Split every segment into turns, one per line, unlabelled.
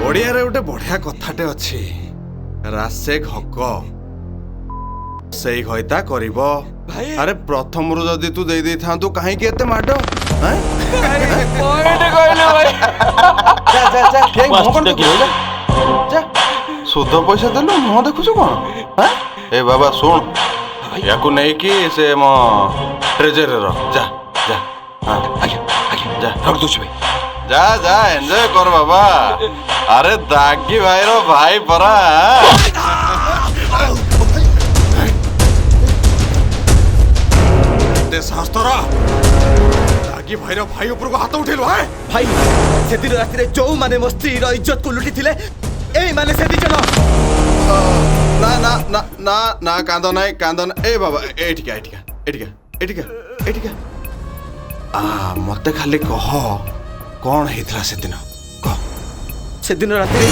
ओडिया रे गोटे बढ़िया कथाटे अच्छी रासे घक से घईता करिब। अरे प्रथम रु जदि तू दे दे था तू कहीं के एते माडो हैं
पॉइंट कहले भाई
जा जा जा के मोहन जा सुध पैसा देलु मुह देखुछु कोन हैं ए बाबा सुन याकू नहीं कि से मो ट्रेजरर जा जा हां आगे जा
रख दो भाई
जा जा एंजॉय कर बाबा। अरे दागी भाई रो भाई परा दे शास्त्रा दागी भाई रो भाई ऊपर को हाथ उठेलो है
भाई से दिन रात रे जो माने मो स्त्री रो इज्जत को लुटी थिले ए माने से दिजन
ना ना ना ना ना कांदो ना ए बाबा एठिका आ मते खाली कह कौन हेतला से दिन कह
से दिन रात रे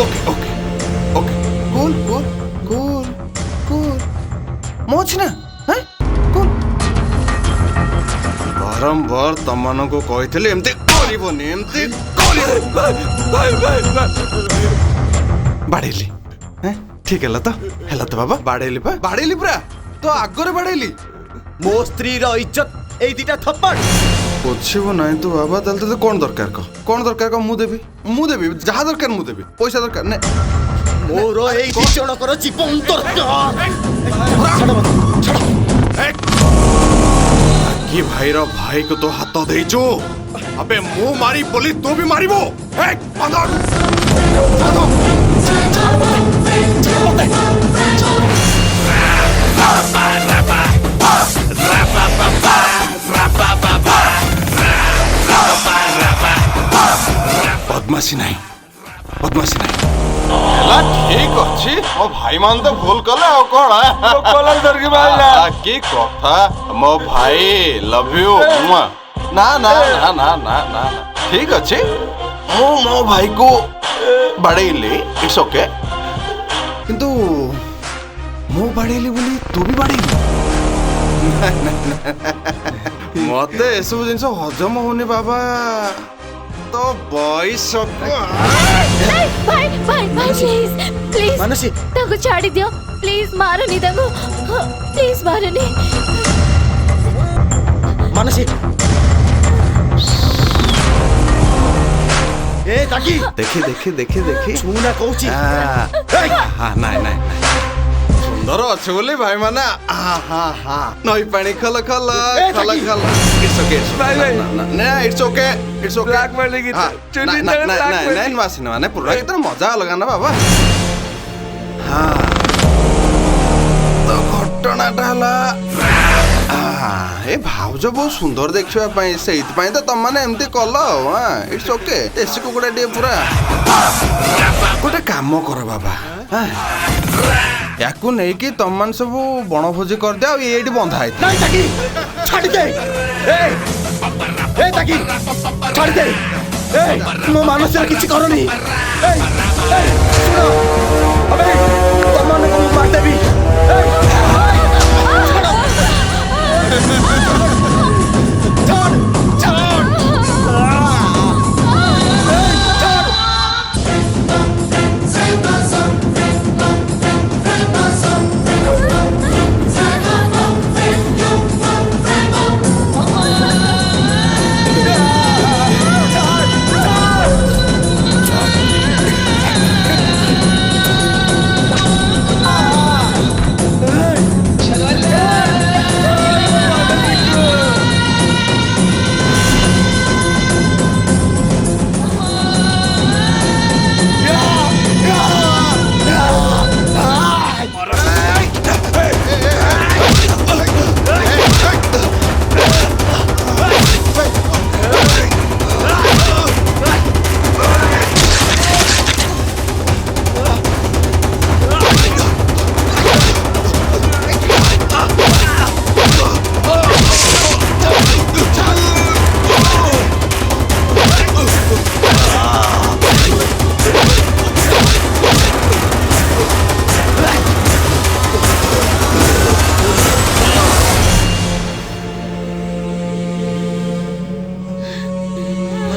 okay okay okay cool cool cool cool मोच ना हैं कूल बारंबार तमन को कहितले एमते करिवनी एमते बाड़ेली हैं ठीक है तो बाबा बाड़ेली पूरा तो आगरे बाड़ेली
मो स्त्री रो इज्जत ए दिटा थप्पड़
बुझिबो नहीं तो बाबा तलते तो कौन दरकार को मु देबी जहा दरकार मु देबी पैसा दरकार ने
मोरो ए दिचण कर जीवन दरकार
कि भाई रो भाई को तो हाथ देइचो अबे मुंह मारी बोली तो भी मारिबो ए बांधो बदमाशी नहीं एला ठीक अछि मो भाई मान तो भूल कले आ कोन है
कलर धर के मारला
की कथा मो भाई लव यू ना ना ना ना ना ना ठीक अछि मो भाई को बाड़ेली इट्स ओके किंतु मो बाड़ेली बोली तू भी बाड़ेली मते एसबु जिनस हजम होने बाबा तो बॉयस
भाई प्लीज
मानसी
ताको छाड़ी दियो प्लीज मारनी ताको प्लीज मारनी
मानसी ए ताकी देखी छूना कहूची
हां नहीं सुंदर अच्छे बोली भाई माने नई पानी खल इट्स ओके ना इट्स ओके
ब्लैक वाले की चुन्नी तेरे ब्लैक
नहीं मासिन माने पूरा कितना मजा अलगा ना बाबा हां तो घटना डाला ए भाउज बहुत सुंदर देखिबा पई सेइत पई तो तम माने एमती कल हां इट्स ओके देसी कुकुड़ा डे पूरा गोटे काम कर बाबा हां याकू नहीं कि तम मान सब बनभोजी कर दे ये बंधा है
नहीं ताकी छाड़ दे ए ताकी छाड़ दे ए मो मानसिर किछि करनी ए सुनो अबे तमन को मार देबी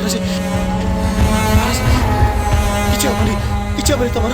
ମାନସୀ କିଛି ହବନି ତମର